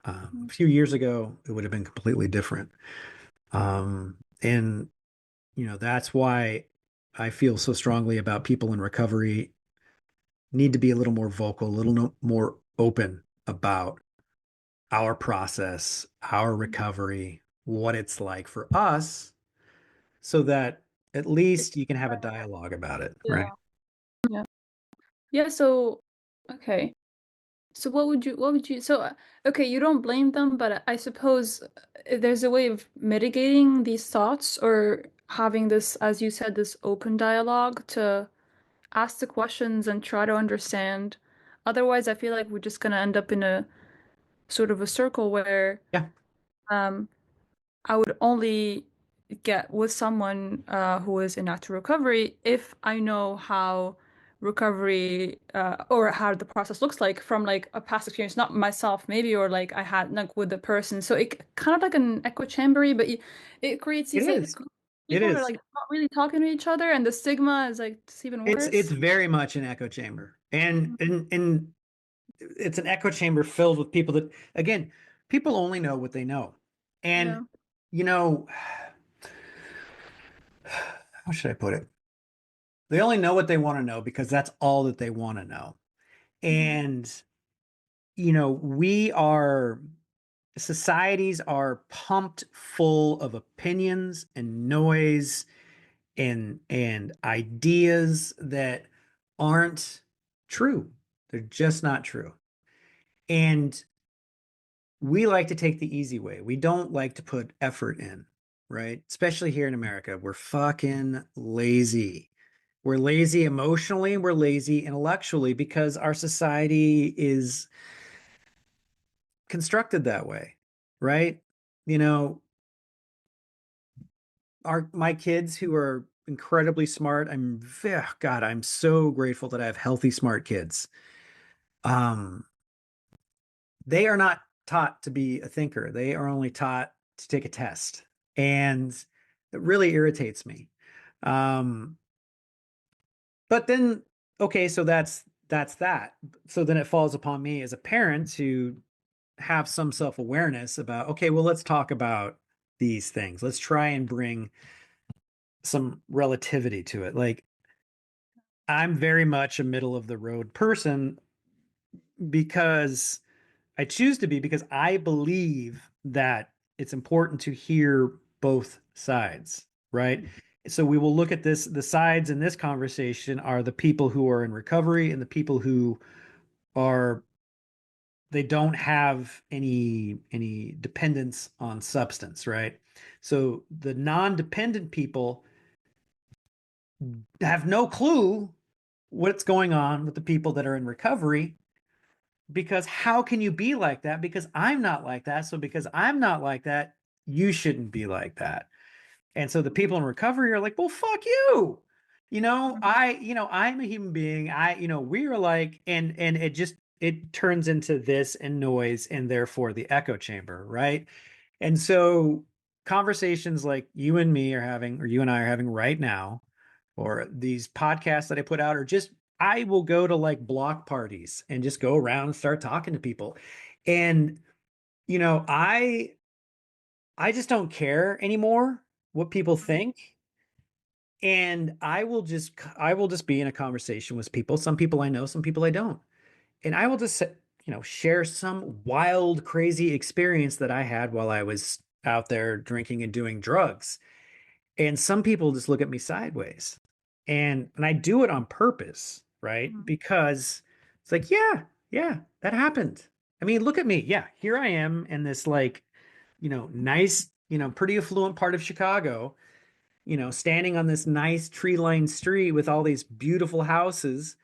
A Mhm. few years ago, it would have been completely different. And that's why I feel so strongly about people in recovery need to be a little more vocal, a little more open about our process, our recovery, what it's like for us, so that at least you can have a dialogue about it, Yeah. right? Yeah. Yeah, so okay. So what would you so okay, you don't blame them, but I suppose there's a way of mitigating these thoughts or having this, as you said, this open dialogue to ask the questions and try to understand. Otherwise, I feel like we're just gonna end up in a sort of a circle where Yeah, um I would only get with someone who is in active recovery if I know how recovery or how the process looks like from like a past experience, not myself maybe, or like I had like with the person. So it kind of like an echo chambery, but it creates it these like is. It people are is. like not really talking to each other, and the stigma is like it's even It's worse. very much an echo chamber, and it's an echo chamber filled with people that, again, people only know what they know, and Yeah. you know, how should I put it? They only know what they want to know because that's all that they want to know. Mhm. And we are societies are pumped full of opinions and noise and ideas that aren't true. They're just not true. And we like to take the easy way. We don't like to put effort in, right? Especially here in America. We're fucking lazy. We're lazy emotionally, we're lazy intellectually because our society is constructed that way, right? You know, our my kids who are incredibly smart, God, I'm so grateful that I have healthy smart kids. Um they are not taught to be a thinker. They are only taught to take a test. And it really irritates me. Um but then okay, so that's that. So then it falls upon me as a parent to have some self-awareness about, okay, well, let's talk about these things. Let's try and bring some relativity to it. Like, I'm very much a middle of the road person because I choose to be, because I believe that it's important to hear both sides, right? So we will look at this. The sides in this conversation are the people who are in recovery and the people who are, they don't have any dependence on substance, right? So the non-dependent people have no clue what's going on with the people that are in recovery, because how can you be like that? Because I'm not like that. So because I'm not like that, you shouldn't be like that. And so the people in recovery are like, well, fuck you. I'm a human being. We are like, and it turns into this and noise and therefore the echo chamber, right? And so conversations like you and me are having, or you and I are having right now, or these podcasts that I put out, or just I will go to like block parties and just go around and start talking to people. And you know, I just don't care anymore what people think. And I will just be in a conversation with people. Some people I know, some people I don't. And I will just, share some wild, crazy experience that I had while I was out there drinking and doing drugs. And some people just look at me sideways. And I do it on purpose, right? Mhm. Because it's like, yeah, yeah, that happened. I mean, look at me. Yeah, here I am in this like, nice, pretty affluent part of Chicago, standing on this nice tree-lined street with all these beautiful houses.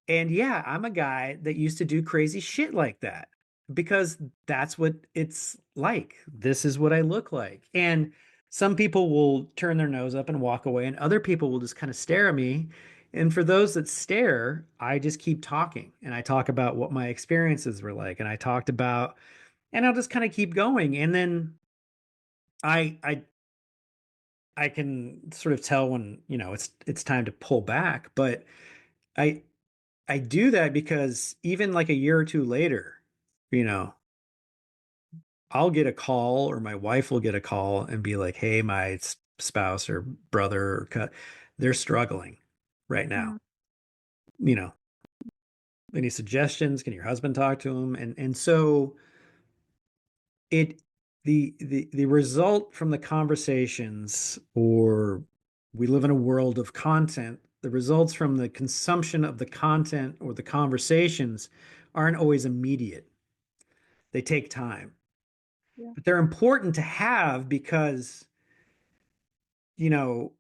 And yeah, I'm a guy that used to do crazy shit like that because that's what it's like. This is what I look like. And some people will turn their nose up and walk away, and other people will just kind of stare at me. And for those that stare, I just keep talking and I talk about what my experiences were like. And I talked about, and I'll just kind of keep going. And then I, I, I can sort of tell when, it's time to pull back, but I, I do that because even like a year or two later, you know, I'll get a call or my wife will get a call and be like, "Hey, my spouse or brother or they're struggling right now. Mhm. You know, any suggestions? Can your husband talk to them?" And so it the result from the conversations, or we live in a world of content, the results from the consumption of the content or the conversations aren't always immediate. They take time, Yeah. but they're important to have because, you know,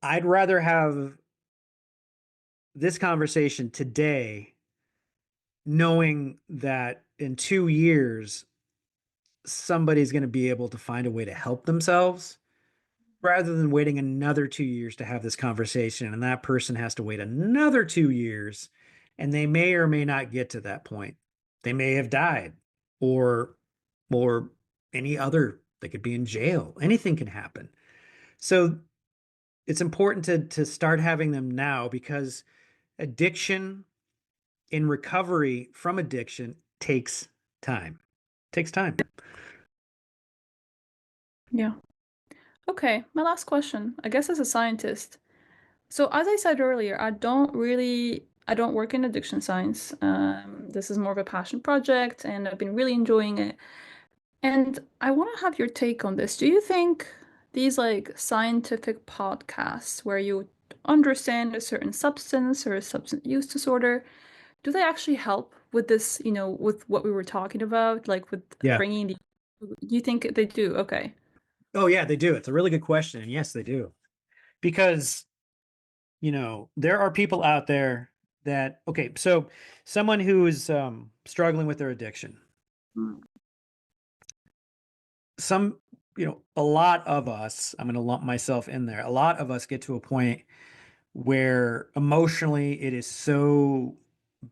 I'd rather have this conversation today knowing that in 2 years somebody's going to be able to find a way to help themselves, rather than waiting another 2 years to have this conversation and that person has to wait another 2 years and they may or may not get to that point. They may have died, or or any other, they could be in jail. Anything can happen. So it's important to start having them now, because addiction, in recovery from addiction, takes time. Takes time. Yeah. Okay, my last question. I guess as a scientist. So as I said earlier, I don't work in addiction science. This is more of a passion project, and I've been really enjoying it. And I want to have your take on this. Do you think these like scientific podcasts where you understand a certain substance or a substance use disorder, do they actually help with this, with what we were talking about, like with Yeah. bringing the, you think they do? Okay. Oh yeah, they do. It's a really good question. And yes, they do. Because, there are people out there that, okay, so someone who is struggling with their addiction, Mm. some, a lot of us, I'm going to lump myself in there, a lot of us get to a point where emotionally it is so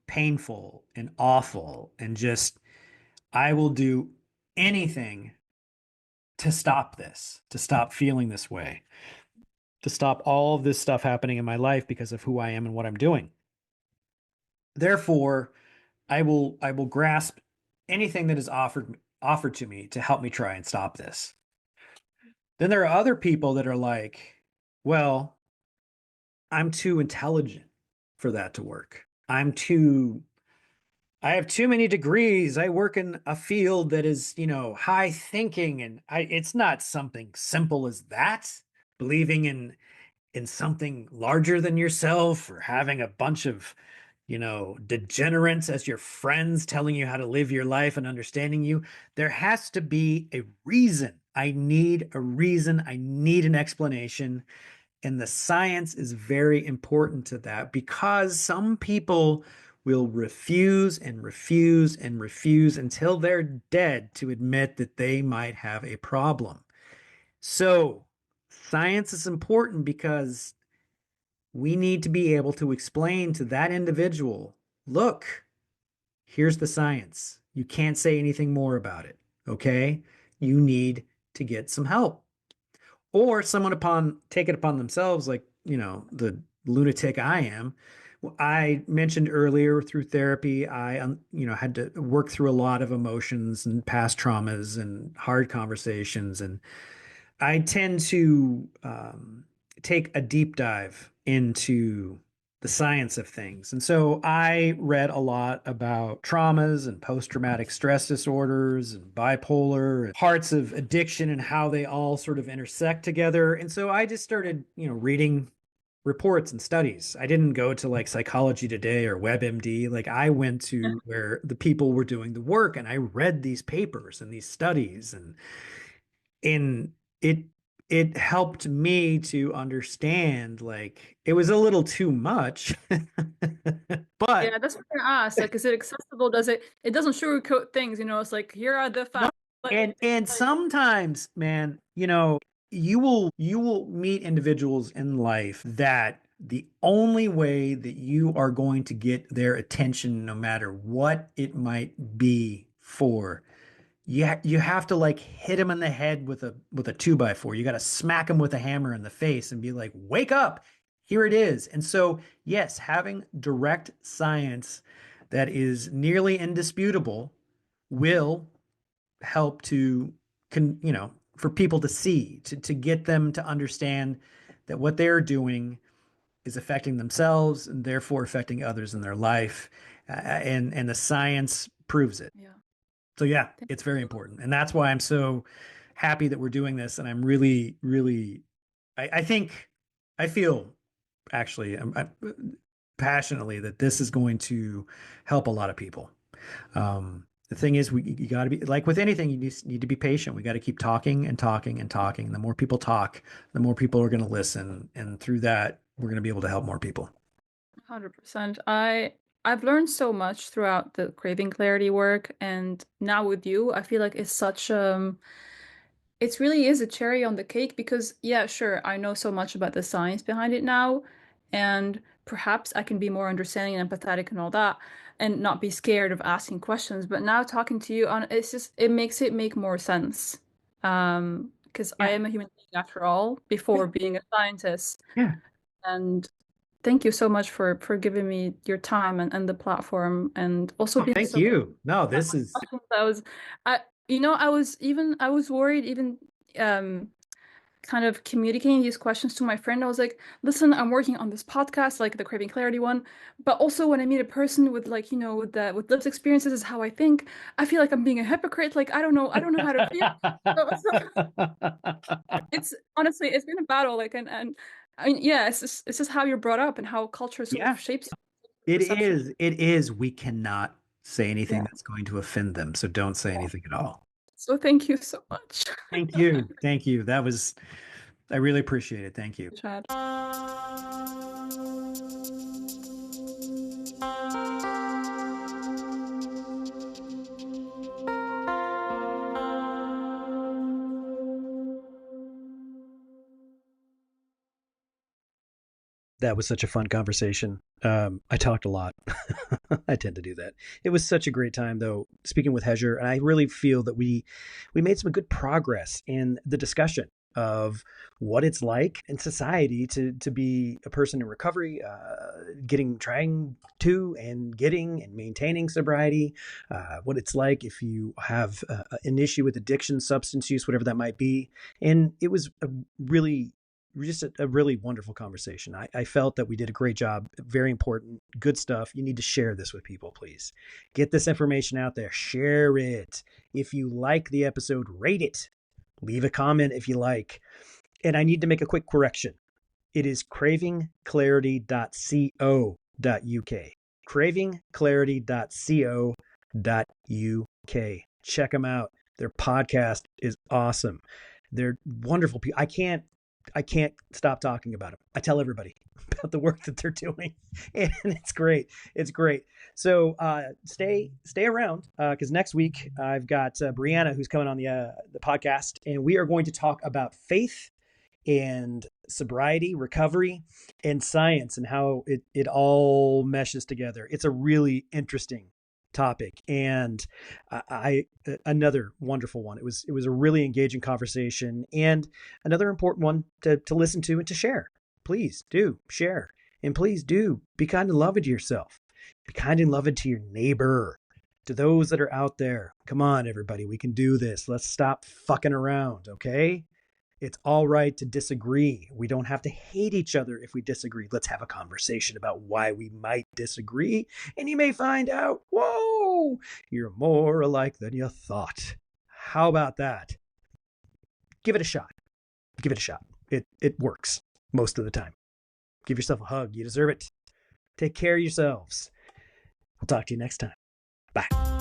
painful and awful, and just, I will do anything to stop this, to stop feeling this way, to stop all of this stuff happening in my life because of who I am and what I'm doing. Therefore, I will grasp anything that is offered to me to help me try and stop this. Then there are other people that are like, well, I'm too intelligent for that to work. I have too many degrees. I work in a field that is, high thinking, and it's not something simple as that. Believing in something larger than yourself, or having a bunch of, degenerates as your friends telling you how to live your life and understanding you. There has to be a reason. I need a reason. I need an explanation. And the science is very important to that, because some people will refuse and refuse and refuse until they're dead to admit that they might have a problem. So, science is important because we need to be able to explain to that individual, look, here's the science. You can't say anything more about it. Okay. You need to get some help. Or someone upon take it upon themselves, like, the lunatic I am. I mentioned earlier, through therapy, I, had to work through a lot of emotions and past traumas and hard conversations. And I tend to take a deep dive into the science of things. And so I read a lot about traumas and post-traumatic stress disorders and bipolar and parts of addiction and how they all sort of intersect together. And so I just started, reading reports and studies. I didn't go to like Psychology Today or WebMD. Like I went to where the people were doing the work and I read these papers and these studies and it helped me to understand like it was a little too much. But Yeah, that's what I asked. Like, is it accessible? Does it doesn't sugarcoat things, it's like here are the no, facts. Like, and like sometimes, man, you will meet individuals in life that the only way that you are going to get their attention, no matter what it might be for, you have to like hit him in the head with a 2x4. You got to smack him with a hammer in the face and be like, wake up, here it is. And so, yes, having direct science that is nearly indisputable will help to for people to see, to get them to understand that what they're doing is affecting themselves and therefore affecting others in their life. And the science proves it. yeah. So yeah, Thank it's very you. important. And that's why I'm so happy that we're doing this. And I'm really, really, I think, I feel actually passionately that this is going to help a lot of people. The thing is, you got to be like with anything, you need to be patient. We got to keep talking and talking and talking. The more people talk, the more people are going to listen. And through that, we're going to be able to help more people. 100%. I've learned so much throughout the craving clarity work, and now with you, I feel like it's such it really is a cherry on the cake because yeah, sure, I know so much about the science behind it now, and perhaps I can be more understanding and empathetic and all that, and not be scared of asking questions. But now talking to you on it's just it makes it make more sense. Because I Yeah. am a human being after all, Yeah. before being a scientist. Yeah. And thank you so much for giving me your time and the platform and also Oh, being thank so you. No, at this my is, questions. I I was worried even um kind of communicating these questions to my friend. I was like, listen, I'm working on this podcast, like the Craving Clarity one, but also when I meet a person with like, with lived experiences is how I think, I feel like I'm being a hypocrite. Like I don't know how to feel. So it's honestly it's been a battle, like and I mean, yeah, it's just how you're brought up and how culture sort of yeah, shapes it perception. is. It is. We cannot say anything Yeah. that's going to offend them. So don't say Yeah. anything at all. So thank you so much. Thank you. Thank you. I really appreciate it. Thank you. Chad. That was such a fun conversation. I talked a lot. I tend to do that. It was such a great time, though, speaking with Hajer, and I really feel that we made some good progress in the discussion of what it's like in society to be a person in recovery, trying to and getting and maintaining sobriety, what it's like if you have an issue with addiction, substance use, whatever that might be. And it was a really just a really wonderful conversation. I felt that we did a great job. Very important, good stuff. You need to share this with people, please. Get this information out there. Share it. If you like the episode, rate it. Leave a comment if you like. And I need to make a quick correction. It is cravingclarity.co.uk. Cravingclarity.co.uk. Check them out. Their podcast is awesome. They're wonderful people. I can't stop talking about them. I tell everybody about the work that they're doing, and it's great. It's great. So stay around because next week I've got Brianna who's coming on the podcast, and we are going to talk about faith and sobriety, recovery, and science, and how it all meshes together. It's a really interesting topic, and I another wonderful one. It was a really engaging conversation, and another important one to listen to and to share. Please do share, and please do be kind and loving to yourself. Be kind and loving to your neighbor, to those that are out there. Come on, everybody, we can do this. Let's stop fucking around, okay? It's all right to disagree. We don't have to hate each other if we disagree. Let's have a conversation about why we might disagree. And you may find out, whoa, you're more alike than you thought. How about that? Give it a shot. Give it a shot. It works most of the time. Give yourself a hug. You deserve it. Take care of yourselves. I'll talk to you next time. Bye.